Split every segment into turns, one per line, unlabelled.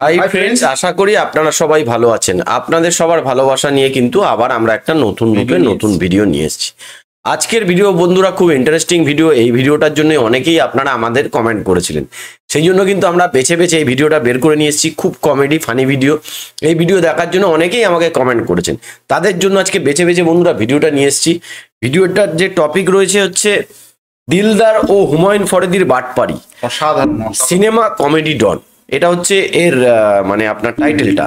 Hi friends, আশা করি আপনারা সবাই ভালো আছেন। আপনাদের সবার ভালোবাসা নিয়ে কিন্তু আবার আমরা একটা নতুন রূপে নতুন ভিডিও নিয়ে এসেছি। আজকের ভিডিও বন্ধুরা খুব ইন্টারেস্টিং ভিডিও। এই ভিডিওটার জন্য অনেকেই আপনারা আমাদের কমেন্ট করেছিলেন, সেই জন্য কিন্তু আমরা বেছে বেছে এই ভিডিওটা বের করে নিয়ে এসেছি। খুব কমেডি ফানি ভিডিও। এই ভিডিও দেখার জন্য অনেকেই আমাকে কমেন্ট করেছেন, তাদের জন্য আজকে বেছে বেছে বন্ধুরা ভিডিওটা নিয়ে এসেছি। ভিডিওটার যে টপিক রয়েছে হচ্ছে দিলদার ও হুমায়ুন ফরিদির বাটপাড়ি,
অসাধারণ
সিনেমা কমেডি ডন। এটা হচ্ছে এর মানে আপনার টাইটেলটা।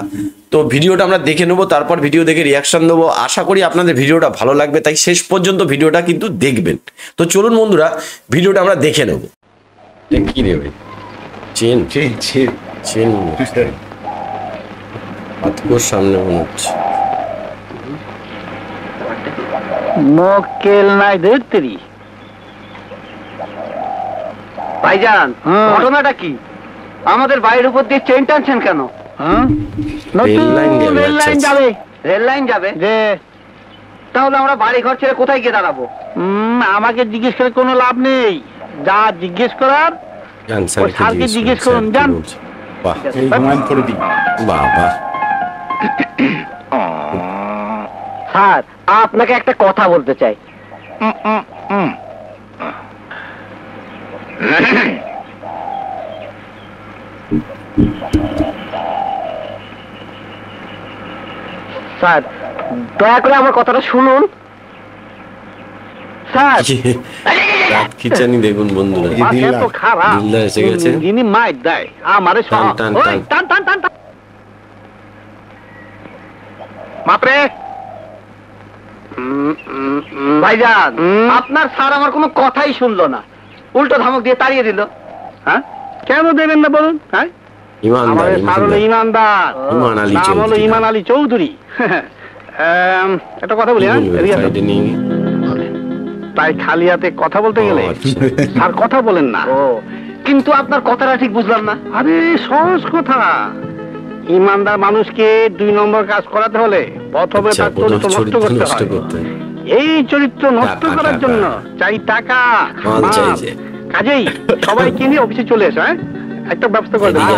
তো ভিডিওটা আমরা দেখে নেবো, তারপর ভিডিও দেখে রিয়াকশন দেবো। আশা করি আপনাদের ভিডিওটা ভালো লাগবে, তাই শেষ পর্যন্ত ভিডিওটা কিন্তু দেখবেন। তো চলুন বন্ধুরা ভিডিওটা আমরা দেখে নেবো। কি রে ভাই, চেন
চেন চেন
চেন হাতকোর সামনে মনে হচ্ছে।
মক্কেল নাই ধরতেরি ভাইজান, ঘটনাটা কি? আমাদের বাড়ির উপর দিয়ে চেন টানছেন কেন?
রেল লাইন যাবে।
রেল লাইন যাবে? তাহলে আমরা বাড়ি ঘর ছেড়ে কোথায় গিয়ে দাঁড়াবো? আমাকে জিজ্ঞেস করে কোনো লাভ নেই। যা জিজ্ঞেস করার স্যারকে জিজ্ঞেস করুন। যান।
বাবা
স্যার, আপনাকে একটা কথা বলতে চাই। স্যার, দয়া করে আমার কথাটা শুনুন। স্যার,
খিচানি দেখুন বন্ধুরা,
এত খারাপ
দিলদার এসে গেছে।
যিনি মাইক দেয় আমারে
টান টান টান।
টান টান টান টান। বাপরে ভাইজান, আপনার স্যার আমার কোনো কথাই শুনলো না, উল্টো ধমক দিয়ে তাড়িয়ে দিল। হ্যাঁ, কেন দেবেন না বলুন? হ্যাঁ,
ইমানদার
ইমানদার, নাম হলো ইমান আলী চৌধুরী। একটা কথা বলি, তাই খালি হাতে কথা বলতে গেলে আর কথা বলেন না। কিন্তু আপনার কথাটা ঠিক বুঝলাম না। আরে সহজ কথা, ইমানদার মানুষকে 2 নম্বর কাজ করাতে হলে প্রথমে তার চরিত্র নষ্ট করতে হয়। এই চরিত্র নষ্ট করার জন্য চাই টাকা। কাজেই সবাইকে নিয়ে অফিসে চলে এসো। হ্যাঁ, একটা ব্যবস্থা করে দেবো।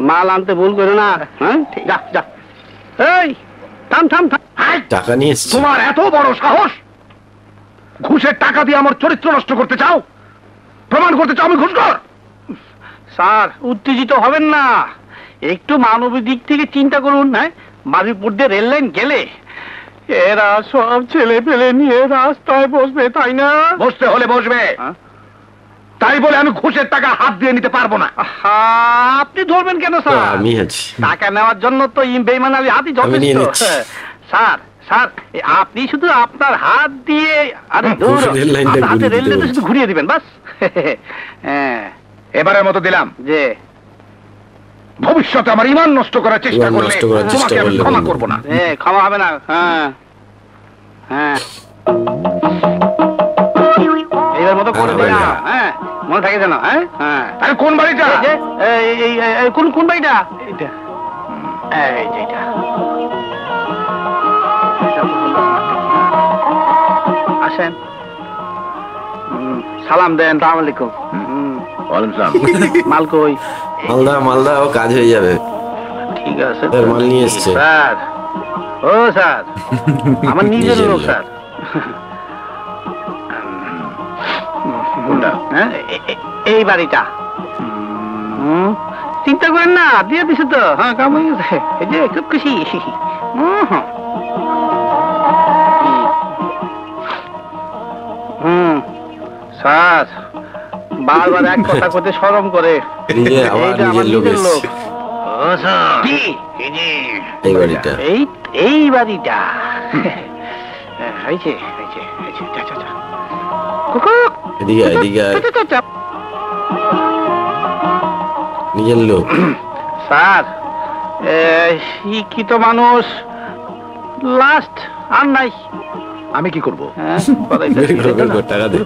মাল আনতে ভুল করে না। হ্যাঁ, যা যা। এই থাম থাম থাম।
টাকা নিয়ে এসেছি।
তোমার এত বড় সাহস, ঘুষের টাকা দিয়ে আমার চরিত্র নষ্ট করতে চাও, প্রমাণ করতে চাও আমি ঘুষখোর?
স্যার, উত্তেজিত হবেন না, একটু মানবিক দিক থেকে চিন্তা করুন। হ্যাঁ, বাজিপুর দিয়ে রেল লাইন গেলে এরা সব ছেলে পেলে নিয়ে রাস্তায় বসবে, তাই না?
বসতে হলে বসবে, তাই বলে আমি ঘুষের টাকা হাত দিয়ে নিতে পারবো না।
আপনি ধরবেন কেন স্যার?
আমি আছি।
টাকা নেওয়ার জন্য তো বেঈমান আলী হাতই যথেষ্ট। স্যার স্যার, আপনি শুধু আপনার হাত দিয়ে রেল লাইনটা শুধু ঘুরিয়ে দিবেন, বাস। হ্যাঁ,
এবারের মতো দিলাম যে ভবিষ্যতে আমার ইমান নষ্ট করার চেষ্টা করলে তোমাকে আমি ক্ষমা করবো না।
ক্ষমা হবে না। হ্যাঁ হ্যাঁ, এবার মতো করে দিন। হ্যাঁ, মনে থাকে যেন। হ্যাঁ হ্যাঁ।
আরে কোন বাড়িটা?
কোন কোন বাড়িটা? এইটা, এইটা। আসেন, সালাম দেন। আসসালামু আলাইকুম।
ওয়ালাইকুম সালাম।
মাল কই?
মালদা ও কাজ হয়ে যাবে।
ঠিক আছে,
মাল নিয়ে এসছে।
স্যার, ও স্যার, আমার নিজের লোক স্যার। এই বাড়িটা চিন্তা করেন না, দিয়ে দিছে তো। হ্যাঁ, কাম হয়ে গেছে। এই যে খুব খুশি। স্যার, বারবার এক কথা করতে শরম করে। এই বাড়িটা
নিজের লোক।
স্যার, শিক্ষিত মানুষ লাস্ট আর নাই।
আমি কি করবো?
টাকা দে।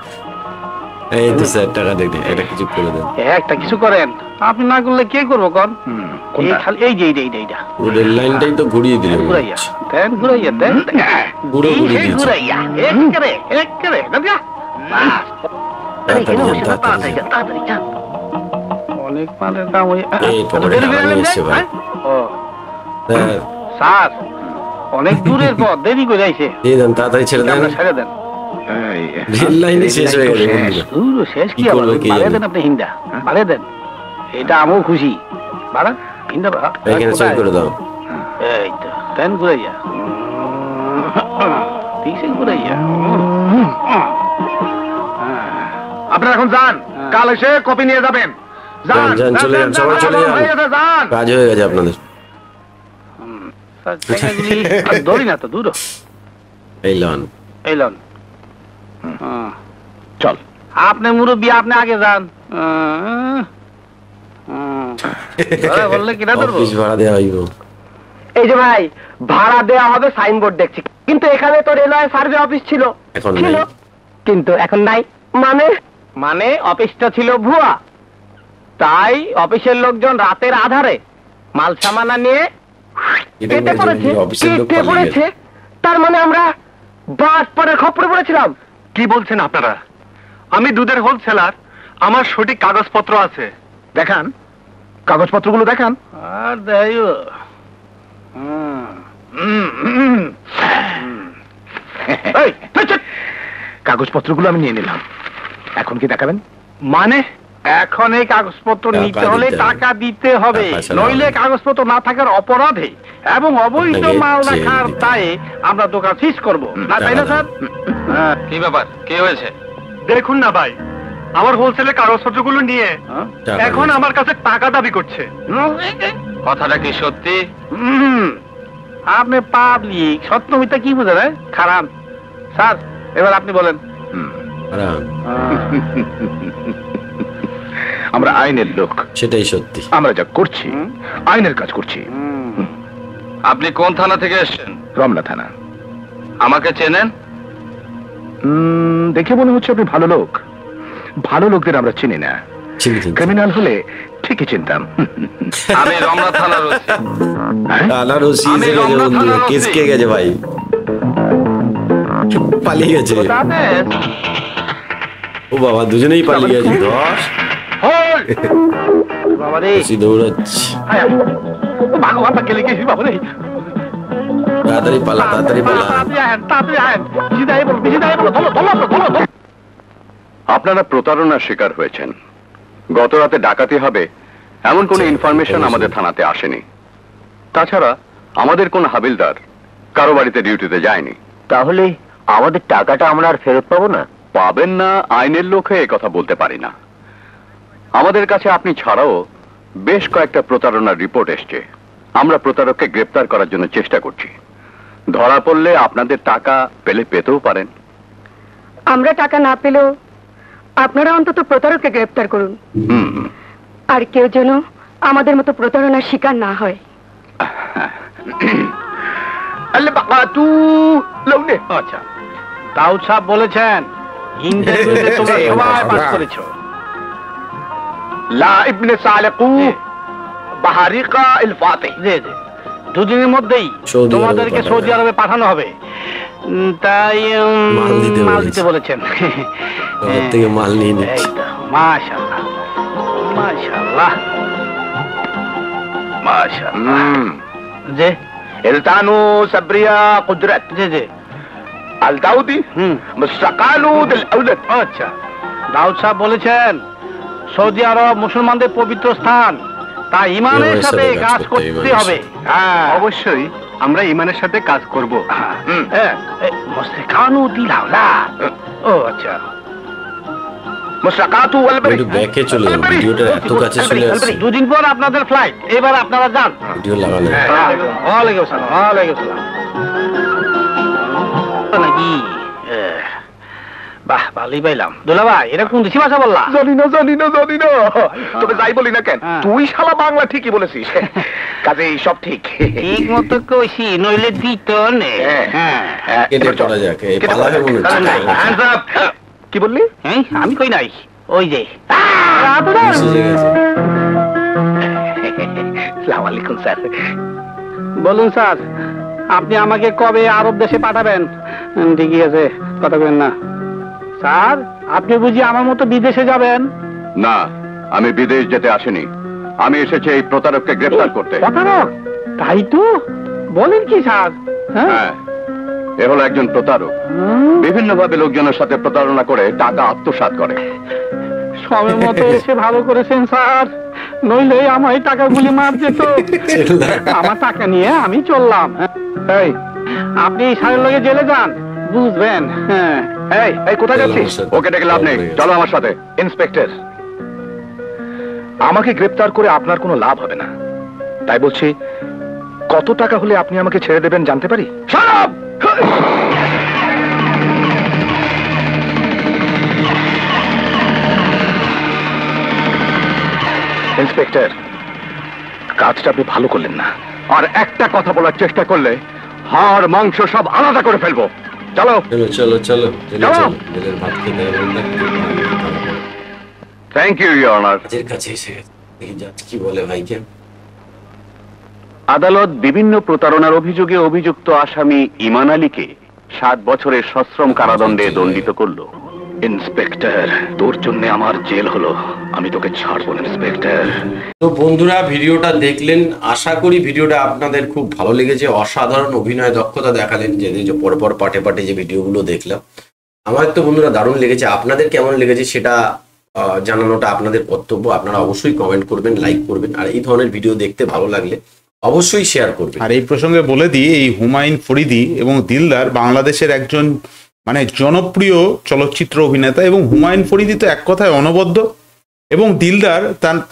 এই তো স্যার, টাকা দেখে একটা কিছু করে দেন।
একটা কিছু করেন, আপনি না করলে কে করবো? কন এই যে এইটা
রেল লাইনটাই তো ঘুরিয়ে দিল।
ঘুরাইয়া দেন, ঘুরাইয়া দেন,
পুরো ঘুরিয়ে দিয়েছে।
ঘুরাইয়া একেবারে। অনেক মালের দাম ওই
এই পকেটে টাকা নিয়ে এসছে ভাই।
ও
হ্যাঁ,
স্যার অনেক দূরের পথ, দেরি করে যাইছে।
দিয়ে দেন, তাড়াতাড়ি ছেড়ে দেন।
ছেড়ে দেন।
রেল লাইনে শেষ হয়ে গেছে বন্ধুরা।
দূর শেষ কি
কি
আবার
করবে কে
বাড়িয়ে
জানে?
দেন আপনি হিন্দা, বাড়িয়ে দেন। এটা আমিও খুশি। বাড়া হিন্দা বাড়া।
এখানে সই করে দাও।
এই তো তেন ঘুরাইয়া পিছে ঘুরাইয়া।
আপনারা এখন যান, কাল এসে কপি নিয়ে যাবেন।
যান, যান, চলে যান, সবাই চলে যান।
হয়ে গেছে, যান।
কাজ হয়ে গেছে আপনাদের।
ধরি না তো দূর।
এই লন।
এই লন।
চল।
আপনি মুরব্বী, আপনি আগে যান। বললে কিনা ধরবো?
অফিস ভাড়া দেওয়া হইব।
এই যে ভাই, ভাড়া দেওয়া হবে সাইনবোর্ড দেখছি, কিন্তু এখানে তো রেলওয়ে সার্ভে অফিস ছিল।
এখন
ছিল,
নাই।
কিন্তু এখন নাই। মানে অফিসটা ছিল ভুয়া, তাই অফিসের লোকজন রাতের আধারে মাল সামানা নিয়ে
এটা
কেটে
বলছে
পড়েছে,
যে অফিসের লোক
কেটে
পালিয়ে
পড়েছে। তার মানে আমরা বাটপাড়ের খপ্পরে পড়েছিলাম।
কি বলছেন আপনারা? আমি দুধের হোলসেলার, আমার সঠিক কাগজপত্র আছে। দেখান, কাগজপত্রগুলো দেখান।
আর দেয়
এই, চুপ। কাগজপত্রগুলো আমি নিয়ে নিলাম, এখন কি দেখাবেন?
মানে এখন এই কাগজপত্র
টাকা
নিতে হলে
দিতে হবে।
টাকা দিতে হবে,
টাকা ছাড়া
নইলে
হবে না।
কাগজপত্র না থাকার অপরাধে এবং অবৈধ
আপনাকে
মাল
জেল
রাখার
দিতে
দায়ে আমরা দোকান সিজ করবো না, তাই না
টাকা
স্যার? হ্যাঁ, কি ব্যাপার, কি হয়েছে?
দেখুন না ভাই, আমার হোলসেলের কাগজপত্রগুলো নিয়ে
টাকা
এখন
দিয়েছে।
আমার কাছে টাকা দাবি করছে।
কথাটা কি সত্যি? আপনি পাবলিক, সত্য মিথ্যা কি বুঝেন? খারাপ স্যার, এবার আপনি বলেন।
আরাম।
আমরা আইনের লোক,
সেটাই সত্যি।
আমরা যা করছি আইনের কাজ করছি।
আপনি কোন থানা থেকে এসেছেন?
রমনা থানা।
আমাকে চেনেন?
দেখে মনে হচ্ছে আপনি ভালো লোক। ভালো লোকদের আমরা চিনি না,
চিনি।
ক্রিমিনাল হলে ঠিকই চিনতাম।
আমি রমনা থানার ওসি।
থানার ওসি
আমি
এসে গেছে
রমনা
বন্ধুরা,
থানার
কেস
ওসি।
কে গেছে ভাই, পালিয়ে গেছে। ও বাবা, দুজনেই পালিয়ে গেছে। ধস,
বাবা রে,
ওসি দৌড়াচ্ছে।
ভগবান গেলে গেছি বাবা রে।
তাড়াতাড়ি পালা, তাড়াতাড়ি পালা।
তাড়াতাড়ি আয়েন, বেশি দাঁড়িয়ে বলো, বেশি দাঁড়িয়ে বলো, ধরো।
আপনারা প্রতারণার শিকার হয়েছেন। গত রাতে ডাকাতি হবে এমন কোনো ইনফরমেশন আমাদের থানাতে আসেনি। তাছাড়া আমাদের কোন হাবিলদার কারো বাড়িতে ডিউটিতে যায়নি।
তাহলে আমাদের টাকাটা আমরা আর ফেরত পাবো না?
পাবেন না আইনের লোক হয়ে কথা বলতে পারি না। আমাদের কাছে আপনি ছাড়াও বেশ কয়েকটা প্রতারণার রিপোর্ট এসছে। আমরা প্রতারককে গ্রেপ্তার করার জন্য চেষ্টা করছি। ধরা পড়লে আপনাদের টাকা পেতেও পারেন।
আমরা টাকা না পেলেও আপনারা অন্তত প্রতারককে গ্রেফতার করুন,
হুম।
আর কেউ যেন আমাদের মতো প্রতারণার শিকার না হয়।
আচ্ছা, দাউদ সাহেব বলেছেন ইন্টারভিউতে তোমরা সবাই পাস করেছো।
লা ইবনে সালেকু বাহারিকা ইল ফাতিহ।
জি জি, দুদিনের মধ্যেই
সৌদি আরবে
তোমাদেরকে
পাঠানো
সৌদি আরবে পাঠানো হবে। তাই
মাল দিতে
মাল দিতে বলেছেন।
ওদের থেকে মাল নিয়ে নিচ্ছে।
এই তো, মাশাআল্লাহ মাশাআল্লাহ মাশাআল্লাহ। জি
ইলতানু সাবরিয়া কুদরত
জি জি।
আল দাউদি মুস্তাকালু দিল আউলাদ।
আচ্ছা, দাউদ সাহেব বলেছেন সৌদি আরব মুসলমানদের পবিত্র স্থান, তাই ইমানের সাথে কাজ করতে হবে। হ্যাঁ
অবশ্যই আমরা ইমানের সাথে কাজ করব।
হ্যাঁ, মুস্তাকালু দিল আউলাদ। ও আচ্ছা,
মুস্তাকাতু ওয়াল বারি।
একটু ব্যাকে চলে যান, ভিডিওটা এত কাছে চলে আসছে।
দুদিন পর আপনাদের ফ্লাইট, এবার আপনারা যান।
ভিডিও লাগানো।
ওয়ালাইকুম আসসালাম, ওয়ালাইকুম আসসালাম। নাকি বাহ, ভালোই পাইলাম। দুলা ভাই, এটা কোন দেশি ভাষা বললা?
জানি না। তবে যাই বলি না কেন,
হ্যাঁ।
তুই শালা বাংলা ঠিকই বলেছিস। কাজেই সব ঠিক।
ঠিক মতো কইছি, নইলে দিত নে।
হ্যাঁ।
কেটে পড়া যাক, এই পালাবে মনে হচ্ছে।
কি বললি?
হ্যাঁ, আমি কই নাই, ওই যে
এসে গেছে।
আসসালামু আলাইকুম স্যার।
বলুন স্যার, আপনি আমাকে কবে আরব দেশে পাঠাবেন? ঠিকই আছে, কথা বলেন না। স্যার, আপনি বুঝি আমার মতো বিদেশে যাবেন?
না, আমি বিদেশ যেতে আসিনি, আমি এসেছি এই প্রতারককে গ্রেফতার করতে।
প্রতারক? তাই তো, বলেন কি স্যার?
হ্যাঁ, এ হলো একজন প্রতারক, বিভিন্ন ভাবে লোকজনের সাথে প্রতারণা করে টাকা আত্মসাৎ করে।
সময় মতো এসে ভালো করেছেন স্যার, নইলে আমায় টাকাগুলি মার যেত। আমার টাকা নিয়ে আমি চললাম। এই, আপনি স্যারের লগে জেলে যান, বুঝবেন। হ্যাঁ।
এই কোথায় যাচ্ছিস?
ওকে ডেকে লাভ নেই, চলো আমার সাথে।
ইন্সপেক্টর, আমাকে গ্রেপ্তার করে আপনার কোনো লাভ হবে না, তাই বলছি কত টাকা হলে আপনি আমাকে ছেড়ে দেবেন জানতে পারি? ইন্সপেক্টর, কাজটা আপনি ভালো করলেন না।
আর একটা কথা বলার চেষ্টা করলে হাড় মাংস সব আলাদা করে ফেলবো। চলো
চলো চলো চলো জেলে
চলো।
চলো, জেলের ভাত খেতে হবে না।
Thank you your honour.
কাজের কাছে এসে গেছে। দেখি জাজ কি বলে ভাইকে।
আদালত বিভিন্ন প্রতারণার অভিযোগে অভিযুক্ত আসামি ইমান আলীকে 7 বছরের সশ্রম কারাদণ্ডে দণ্ডিত করলো।
ইন্সপেক্টর, তোর জন্য আমার জেল হলো, আমি তোকে ছাড়বো না ইন্সপেক্টর।
তো বন্ধুরা, ভিডিওটা দেখলেন, আশা করি ভিডিওটা আপনাদের খুব ভালো লেগেছে। অসাধারণ অভিনয় দক্ষতা দেখালেন, যে পরপর পাটে পাটে যে ভিডিওগুলো দেখলাম, আমার তো বন্ধুরা দারুণ লেগেছে। আপনাদের কেমন লেগেছে সেটা জানানোটা আপনাদের কর্তব্য। আপনারা অবশ্যই কমেন্ট করবেন, লাইক করবেন, আর এই ধরনের ভিডিও দেখতে ভালো লাগলে অবশ্যই শেয়ার করবেন।
আর এই প্রসঙ্গে বলে দিই, এই হুমায়ুন ফরিদি এবং দিলদার বাংলাদেশের একজন মানে জনপ্রিয় চলচ্চিত্র অভিনেতা, এবং হুমায়ুন ফরিদি তো এক কথায় অনবদ্য, এবং দিলদার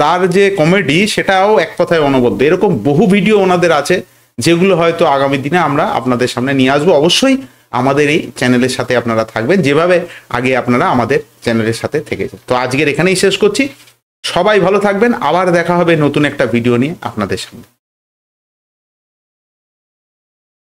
তার যে কমেডি সেটাও এক কথায় অনবদ্য। এরকম বহু ভিডিও ওনাদের আছে যেগুলো হয়তো আগামী দিনে আমরা আপনাদের সামনে নিয়ে আসবো। অবশ্যই আমাদের এই চ্যানেলের সাথে আপনারা থাকবেন, যেভাবে আগে আপনারা আমাদের চ্যানেলের সাথে থেকেছেন। তো আজকের এখানেই শেষ করছি। সবাই ভালো থাকবেন, আবার দেখা হবে নতুন একটা ভিডিও নিয়ে আপনাদের সামনে।